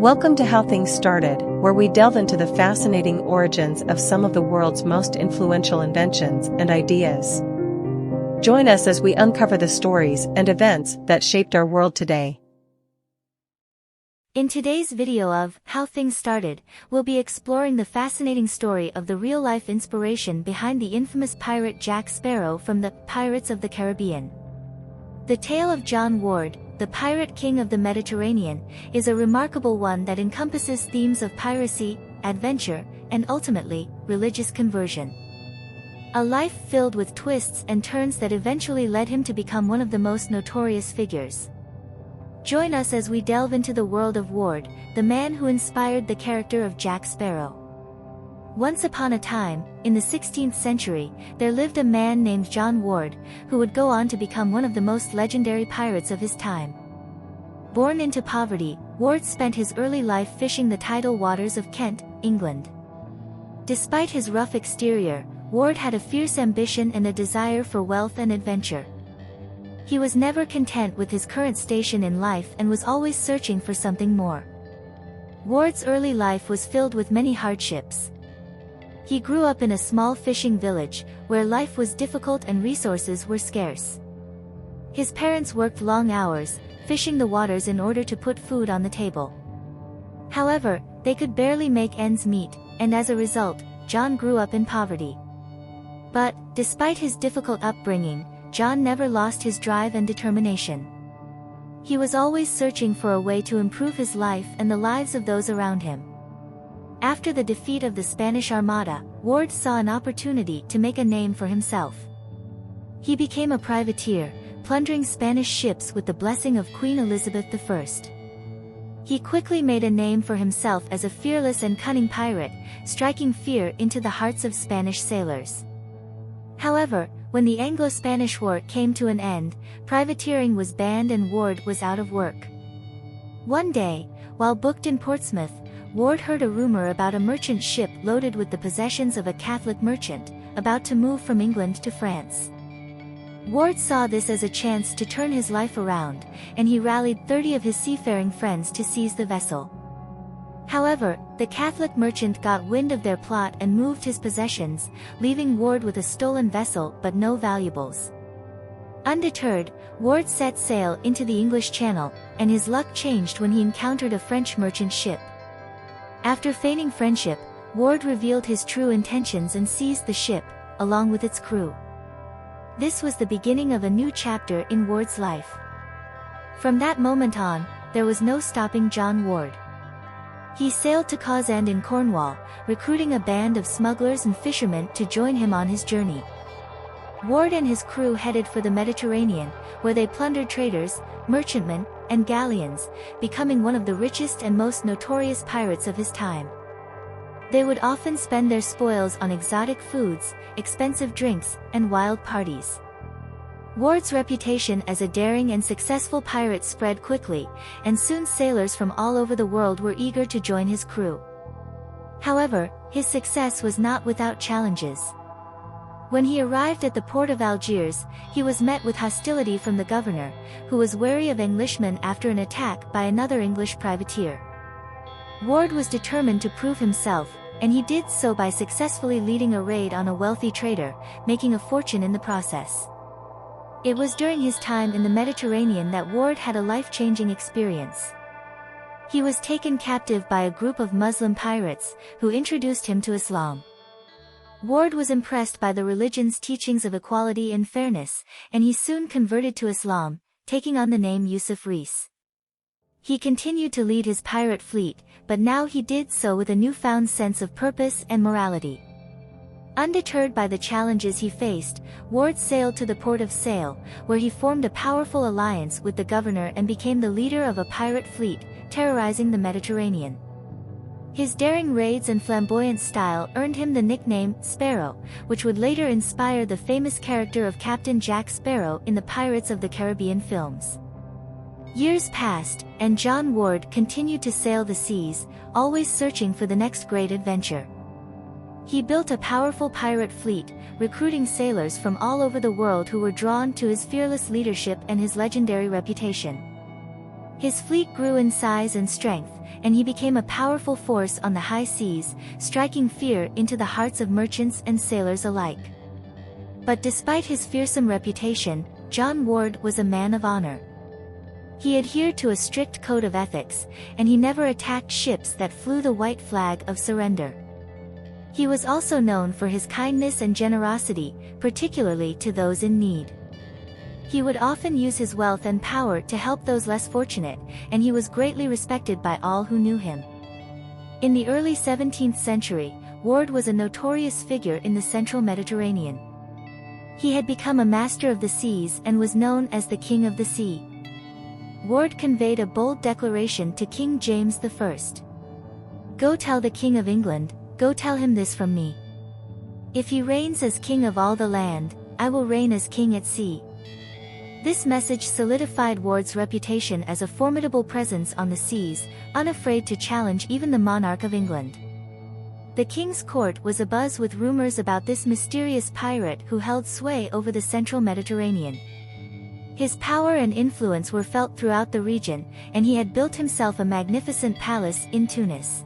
Welcome to How Things Started, where we delve into the fascinating origins of some of the world's most influential inventions and ideas. Join us as we uncover the stories and events that shaped our world today. In today's video of How Things Started, we'll be exploring the fascinating story of the real-life inspiration behind the infamous pirate Jack Sparrow from the Pirates of the Caribbean. The tale of John Ward, the Pirate King of the Mediterranean, is a remarkable one that encompasses themes of piracy, adventure, and ultimately, religious conversion. A life filled with twists and turns that eventually led him to become one of the most notorious figures. Join us as we delve into the world of Ward, the man who inspired the character of Jack Sparrow. Once upon a time, in the 16th century, there lived a man named John Ward, who would go on to become one of the most legendary pirates of his time. Born into poverty, Ward spent his early life fishing the tidal waters of Kent, England. Despite his rough exterior, Ward had a fierce ambition and a desire for wealth and adventure. He was never content with his current station in life and was always searching for something more. Ward's early life was filled with many hardships. He grew up in a small fishing village, where life was difficult and resources were scarce. His parents worked long hours, fishing the waters in order to put food on the table. However, they could barely make ends meet, and as a result, John grew up in poverty. But, despite his difficult upbringing, John never lost his drive and determination. He was always searching for a way to improve his life and the lives of those around him. After the defeat of the Spanish Armada, Ward saw an opportunity to make a name for himself. He became a privateer, plundering Spanish ships with the blessing of Queen Elizabeth I. He quickly made a name for himself as a fearless and cunning pirate, striking fear into the hearts of Spanish sailors. However, when the Anglo-Spanish War came to an end, privateering was banned and Ward was out of work. One day, while booked in Portsmouth, Ward heard a rumor about a merchant ship loaded with the possessions of a Catholic merchant, about to move from England to France. Ward saw this as a chance to turn his life around, and he rallied 30 of his seafaring friends to seize the vessel. However, the Catholic merchant got wind of their plot and moved his possessions, leaving Ward with a stolen vessel but no valuables. Undeterred, Ward set sail into the English Channel, and his luck changed when he encountered a French merchant ship. After feigning friendship, Ward revealed his true intentions and seized the ship, along with its crew. This was the beginning of a new chapter in Ward's life. From that moment on, there was no stopping John Ward. He sailed to Cawsand in Cornwall, recruiting a band of smugglers and fishermen to join him on his journey. Ward and his crew headed for the Mediterranean, where they plundered traders, merchantmen, and galleons, becoming one of the richest and most notorious pirates of his time. They would often spend their spoils on exotic foods, expensive drinks, and wild parties. Ward's reputation as a daring and successful pirate spread quickly, and soon sailors from all over the world were eager to join his crew. However, his success was not without challenges. When he arrived at the port of Algiers, he was met with hostility from the governor, who was wary of Englishmen after an attack by another English privateer. Ward was determined to prove himself, and he did so by successfully leading a raid on a wealthy trader, making a fortune in the process. It was during his time in the Mediterranean that Ward had a life-changing experience. He was taken captive by a group of Muslim pirates, who introduced him to Islam. Ward was impressed by the religion's teachings of equality and fairness, and he soon converted to Islam, taking on the name Yusuf Reis. He continued to lead his pirate fleet, but now he did so with a newfound sense of purpose and morality. Undeterred by the challenges he faced, Ward sailed to the port of Sale, where he formed a powerful alliance with the governor and became the leader of a pirate fleet, terrorizing the Mediterranean. His daring raids and flamboyant style earned him the nickname Sparrow, which would later inspire the famous character of Captain Jack Sparrow in the Pirates of the Caribbean films. Years passed, and John Ward continued to sail the seas, always searching for the next great adventure. He built a powerful pirate fleet, recruiting sailors from all over the world who were drawn to his fearless leadership and his legendary reputation. His fleet grew in size and strength, and he became a powerful force on the high seas, striking fear into the hearts of merchants and sailors alike. But despite his fearsome reputation, John Ward was a man of honor. He adhered to a strict code of ethics, and he never attacked ships that flew the white flag of surrender. He was also known for his kindness and generosity, particularly to those in need. He would often use his wealth and power to help those less fortunate, and he was greatly respected by all who knew him. In the early 17th century, Ward was a notorious figure in the central Mediterranean. He had become a master of the seas and was known as the King of the Sea. Ward conveyed a bold declaration to King James I. "Go tell the King of England, go tell him this from me. If he reigns as king of all the land, I will reign as king at sea." This message solidified Ward's reputation as a formidable presence on the seas, unafraid to challenge even the monarch of England. The king's court was abuzz with rumors about this mysterious pirate who held sway over the central Mediterranean. His power and influence were felt throughout the region, and he had built himself a magnificent palace in Tunis.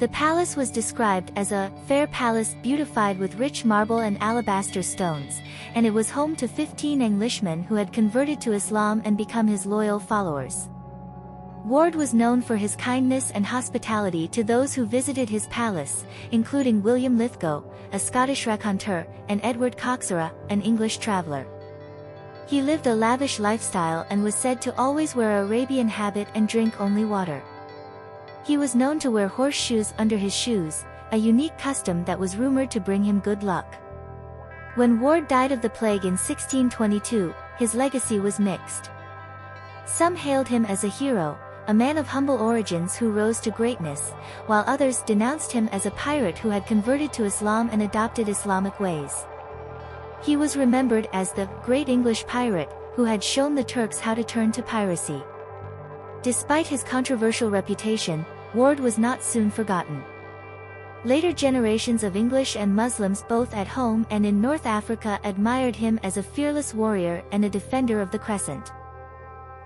The palace was described as a fair palace beautified with rich marble and alabaster stones, and it was home to 15 Englishmen who had converted to Islam and become his loyal followers. Ward was known for his kindness and hospitality to those who visited his palace, including William Lithgow, a Scottish raconteur, and Edward Coxera, an English traveller. He lived a lavish lifestyle and was said to always wear an Arabian habit and drink only water. He was known to wear horseshoes under his shoes, a unique custom that was rumored to bring him good luck. When Ward died of the plague in 1622, his legacy was mixed. Some hailed him as a hero, a man of humble origins who rose to greatness, while others denounced him as a pirate who had converted to Islam and adopted Islamic ways. He was remembered as the great English pirate who had shown the Turks how to turn to piracy. Despite his controversial reputation, Ward was not soon forgotten. Later generations of English and Muslims both at home and in North Africa admired him as a fearless warrior and a defender of the Crescent.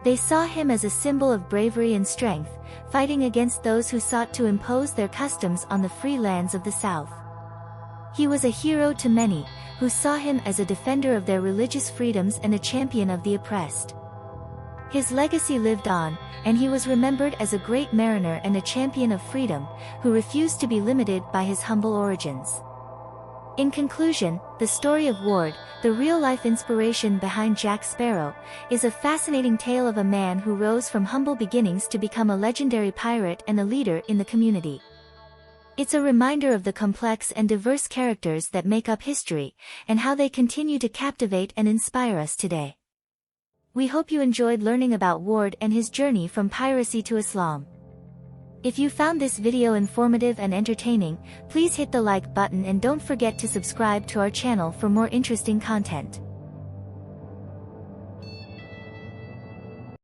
They saw him as a symbol of bravery and strength, fighting against those who sought to impose their customs on the free lands of the South. He was a hero to many, who saw him as a defender of their religious freedoms and a champion of the oppressed. His legacy lived on, and he was remembered as a great mariner and a champion of freedom, who refused to be limited by his humble origins. In conclusion, the story of Ward, the real-life inspiration behind Jack Sparrow, is a fascinating tale of a man who rose from humble beginnings to become a legendary pirate and a leader in the community. It's a reminder of the complex and diverse characters that make up history, and how they continue to captivate and inspire us today. We hope you enjoyed learning about Ward and his journey from piracy to Islam. If you found this video informative and entertaining, please hit the like button and don't forget to subscribe to our channel for more interesting content.